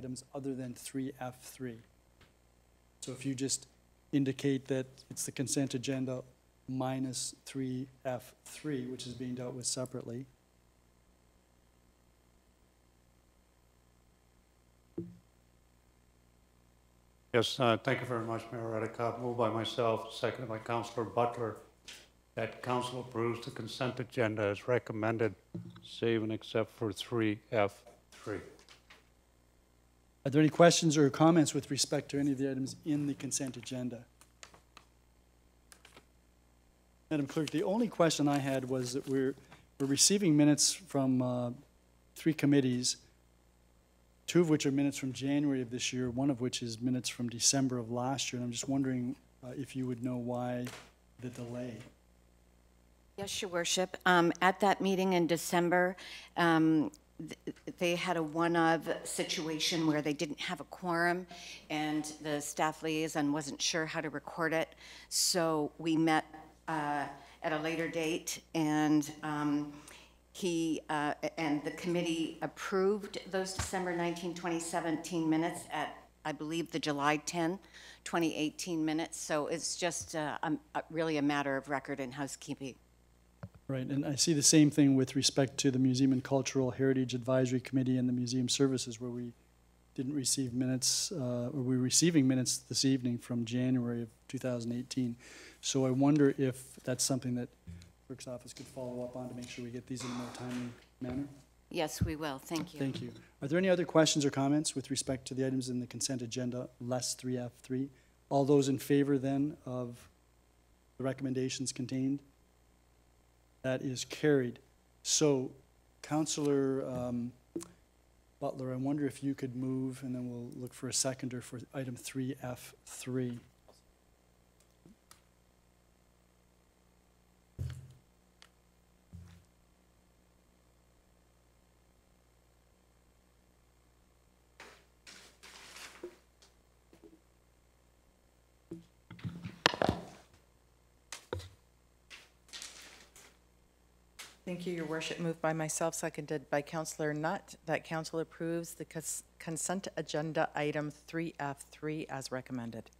items other than 3F3. So if you just indicate that it's the consent agenda minus 3F3, which is being dealt with separately. Yes, thank you very much, Mayor Redekop. Moved by myself, seconded by Councillor Butler, that council approves the consent agenda as recommended, save and except for 3F3. Are there any questions or comments with respect to any of the items in the consent agenda? Madam Clerk, the only question I had was that we're receiving minutes from 3 committees, 2 of which are minutes from January of this year, 1 of which is minutes from December of last year. And I'm just wondering if you would know why the delay. Yes, Your Worship. At that meeting in December, they had a one-of situation where they didn't have a quorum and the staff liaison wasn't sure how to record it. So we met at a later date, and the committee approved those December 19, 2017 minutes at, I believe, the July 10, 2018 minutes. So it's just really a matter of record and housekeeping. Right, and I see the same thing with respect to the Museum and Cultural Heritage Advisory Committee and the Museum Services, where we didn't receive minutes, or we're receiving minutes this evening from January of 2018. So I wonder if that's something that Clerk's office could follow up on to make sure we get these in a more timely manner. Yes, we will. Thank you. Thank you. Are there any other questions or comments with respect to the items in the consent agenda, less 3F3? All those in favor then of the recommendations contained? That is carried. So, Councillor Butler, I wonder if you could move, and then we'll look for a seconder for item 3F3. Thank you, Your Worship. Moved by myself, seconded by Councillor Nutt, that Council approves the consent agenda item 3F3 as recommended.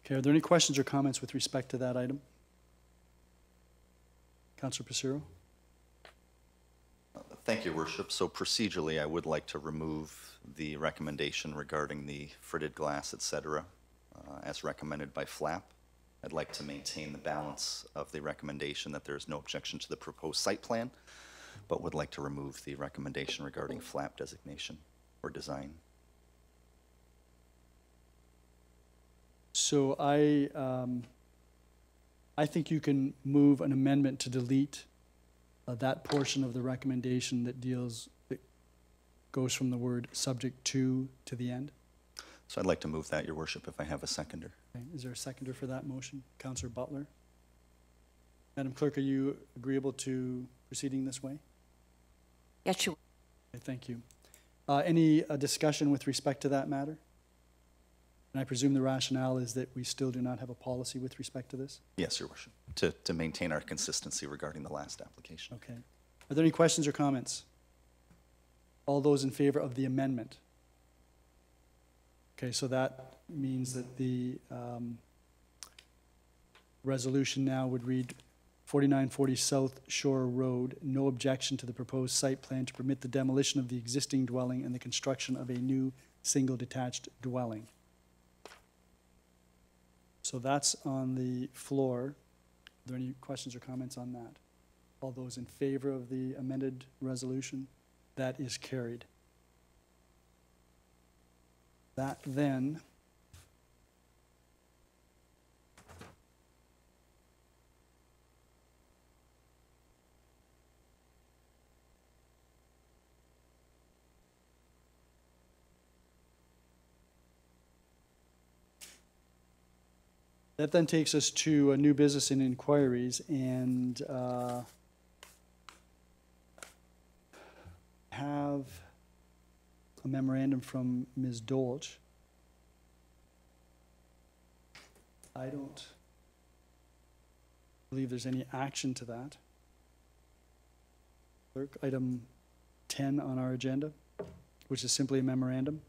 Okay, are there any questions or comments with respect to that item? Councillor Passero? Thank you, Your Worship. So procedurally, I would like to remove the recommendation regarding the fritted glass, etc., as recommended by FLAP. I'd like to maintain the balance of the recommendation that there is no objection to the proposed site plan, but would like to remove the recommendation regarding FLAP designation or design. So I think you can move an amendment to delete that portion of the recommendation that goes from the word subject to the end. So I'd like to move that, Your Worship, if I have a seconder. Okay. Is there a seconder for that motion? Councillor Butler? Madam Clerk, are you agreeable to proceeding this way? Yes, you. Okay, thank you. Any discussion with respect to that matter? And I presume the rationale is that we still do not have a policy with respect to this? Yes, Your Worship, to maintain our consistency regarding the last application. Okay. Are there any questions or comments? All those in favor of the amendment? Okay, so that means that the resolution now would read 4940 South Shore Road, no objection to the proposed site plan to permit the demolition of the existing dwelling and the construction of a new single detached dwelling. So that's on the floor. Are there any questions or comments on that? All those in favor of the amended resolution? That is carried. That then takes us to a new business and inquiries, and have a memorandum from Ms. Dolch. I don't believe there's any action to that. Clerk, item 10 on our agenda, which is simply a memorandum.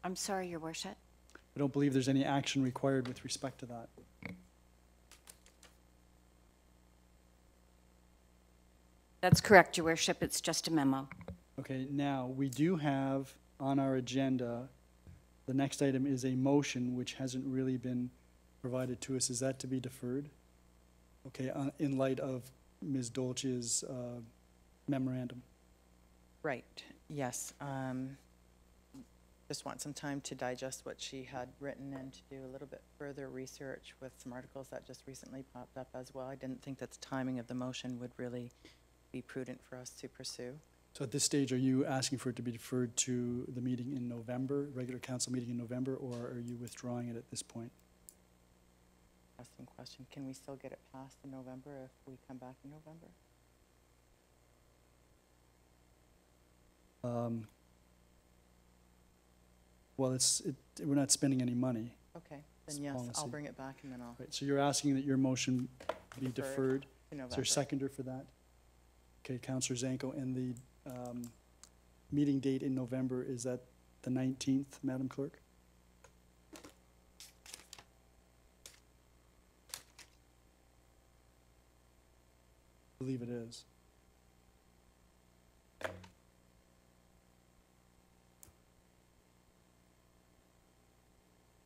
I'm sorry, Your Worship. I don't believe there's any action required with respect to that. That's correct, Your Worship. It's just a memo. Okay, now, we do have on our agenda, the next item is a motion which hasn't really been provided to us. Is that to be deferred? Okay, in light of Ms. Dolce's memorandum. Right, yes. Just want some time to digest what she had written and to do a little bit further research with some articles that just recently popped up as well. I didn't think that the timing of the motion would really be prudent for us to pursue. So at this stage, are you asking for it to be deferred to the meeting in November, regular council meeting in November, or are you withdrawing it at this point? Asking question, can we still get it passed in November if we come back in November? Well, we're not spending any money. Okay, It's then yes, I'll policy. bring it back and then I'll Right, so you're asking that your motion be Deferred deferred? to Is there November. a seconder for that? Okay, Councillor Zanko, and the meeting date in November, is that the 19th, Madam Clerk? I believe it is.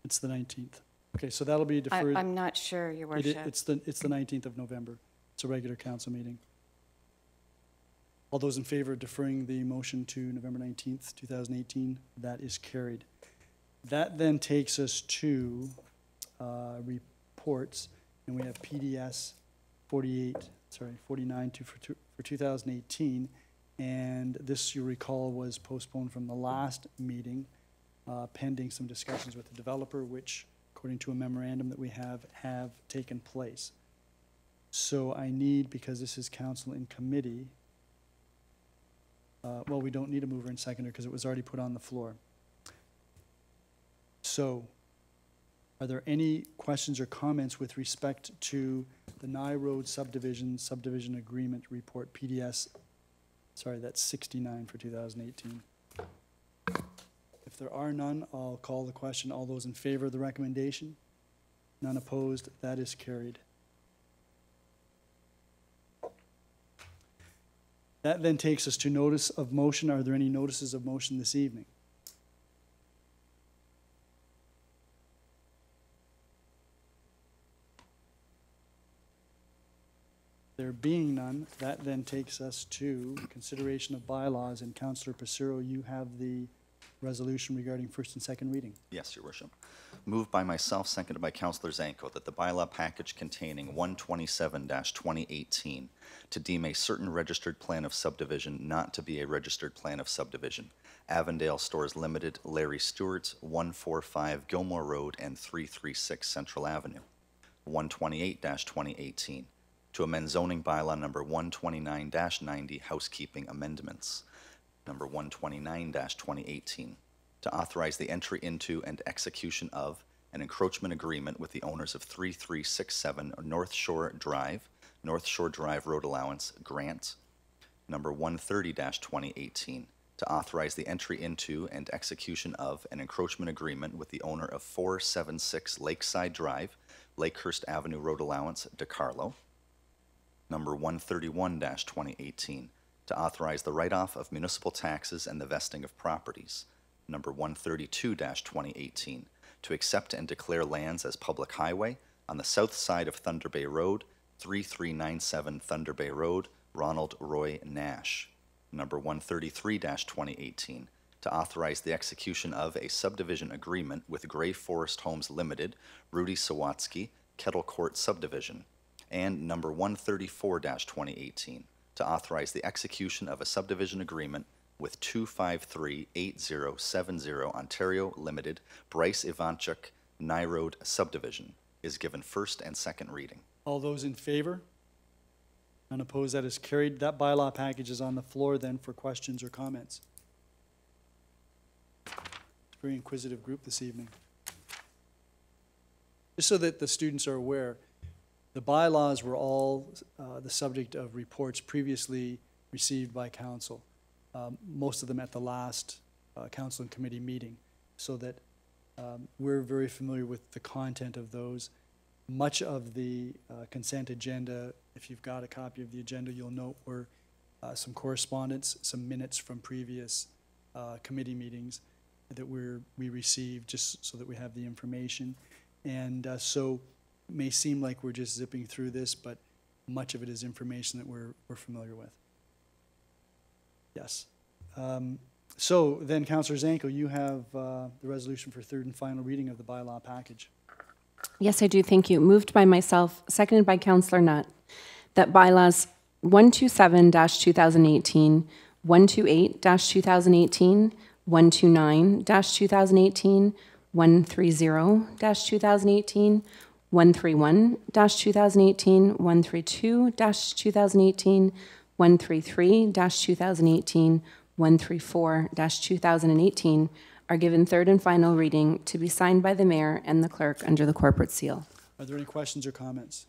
It's the 19th. Okay, so that'll be deferred. I'm not sure, Your It Worship. It's the 19th of November. It's a regular council meeting. All those in favor of deferring the motion to November 19th, 2018, that is carried. That then takes us to reports, and we have PDS 49 for 2018, and this, you recall, was postponed from the last meeting, pending some discussions with the developer, which, according to a memorandum that we have taken place. So I need, because this is council in committee, well, we don't need a mover and seconder because it was already put on the floor. So, are there any questions or comments with respect to the Nye Road subdivision agreement report, PDS, sorry, that's 69 for 2018? If there are none, I'll call the question. All those in favor of the recommendation? None opposed, that is carried. That then takes us to notice of motion. Are there any notices of motion this evening? There being none, that then takes us to consideration of bylaws. And Councillor Passero, you have the resolution regarding first and second reading. Yes, Your Worship. Moved by myself, seconded by Councillor Zanko, that the bylaw package containing 127-2018 to deem a certain registered plan of subdivision not to be a registered plan of subdivision. Avondale Stores Limited, Larry Stewart, 145 Gilmore Road and 336 Central Avenue. 128-2018 to amend zoning bylaw number 129-90 housekeeping amendments. Number 129-2018 to authorize the entry into and execution of an encroachment agreement with the owners of 3367 North Shore Drive Road Allowance Grant. Number 130-2018 to authorize the entry into and execution of an encroachment agreement with the owner of 476 Lakeside Drive, Lakehurst Avenue Road Allowance, DeCarlo. Number 131-2018 to authorize the write-off of municipal taxes and the vesting of properties. Number 132-2018 to accept and declare lands as public highway on the south side of Thunder Bay Road, 3397 Thunder Bay Road, Ronald Roy Nash. Number 133-2018 to authorize the execution of a subdivision agreement with Gray Forest Homes Limited, Rudy Sawatsky, Kettle Court Subdivision. And number 134-2018 to authorize the execution of a subdivision agreement with 2538070 Ontario Limited, Bryce Ivanchuk, Nye Road Subdivision, is given first and second reading. All those in favor? None opposed, that is carried. That bylaw package is on the floor then for questions or comments. It's a very inquisitive group this evening. Just so that the students are aware, the bylaws were all the subject of reports previously received by council, most of them at the last council and committee meeting. so that we're very familiar with the content of those. Much of the consent agenda, if you've got a copy of the agenda, you'll note were some correspondence, some minutes from previous committee meetings that we received, just so that we have the information. And so it may seem like we're just zipping through this, but much of it is information that we're familiar with. Yes. So then, Councillor Zanko, you have the resolution for third and final reading of the bylaw package. Yes, I do. Thank you. Moved by myself, seconded by Councillor Nutt, that bylaws 127-2018, 128-2018, 129-2018, 130-2018, 131-2018, 132-2018, 133-2018, 134-2018 are given third and final reading to be signed by the mayor and the clerk under the corporate seal. Are there any questions or comments?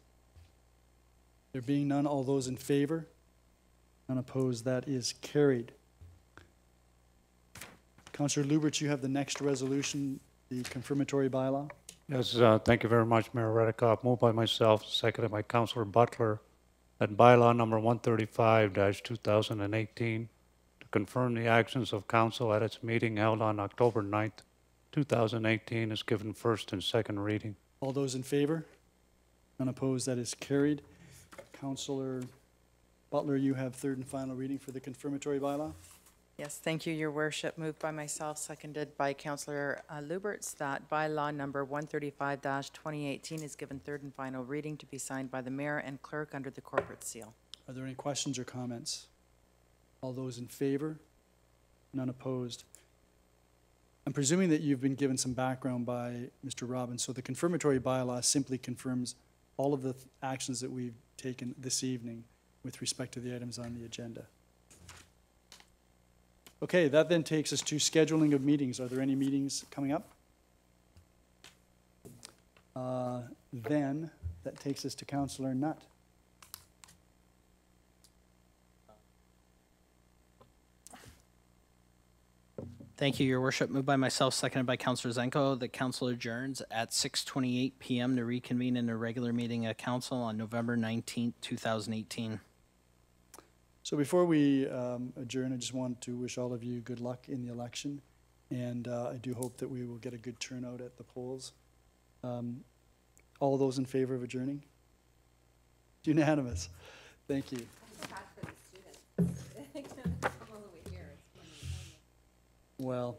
There being none, all those in favor? None opposed, that is carried. Councillor Lubert, you have the next resolution, the confirmatory bylaw. Yes, thank you very much, Mayor Redekop. Moved by myself, seconded by Councillor Butler, that bylaw number 135-2018 to confirm the actions of council at its meeting held on October 9th, 2018 is given first and second reading. All those in favor? None opposed, that is carried. Councillor Butler, you have third and final reading for the confirmatory bylaw. Yes, thank you, Your Worship. Moved by myself, seconded by Councillor Luberts, that bylaw number 135-2018 is given third and final reading to be signed by the mayor and clerk under the corporate seal. Are there any questions or comments? All those in favor? None opposed. I'm presuming that you've been given some background by Mr. Robbins. So the confirmatory bylaw simply confirms all of the actions that we've taken this evening with respect to the items on the agenda. Okay, that then takes us to scheduling of meetings. Are there any meetings coming up? Then that takes us to Councillor Nutt. Thank you, Your Worship. Moved by myself, seconded by Councillor Zanko. The council adjourns at 6:28 p.m. to reconvene in a regular meeting of council on November 19th, 2018. So before we adjourn, I just want to wish all of you good luck in the election, and I do hope that we will get a good turnout at the polls. All those in favor of adjourning? Unanimous. Thank you. Well.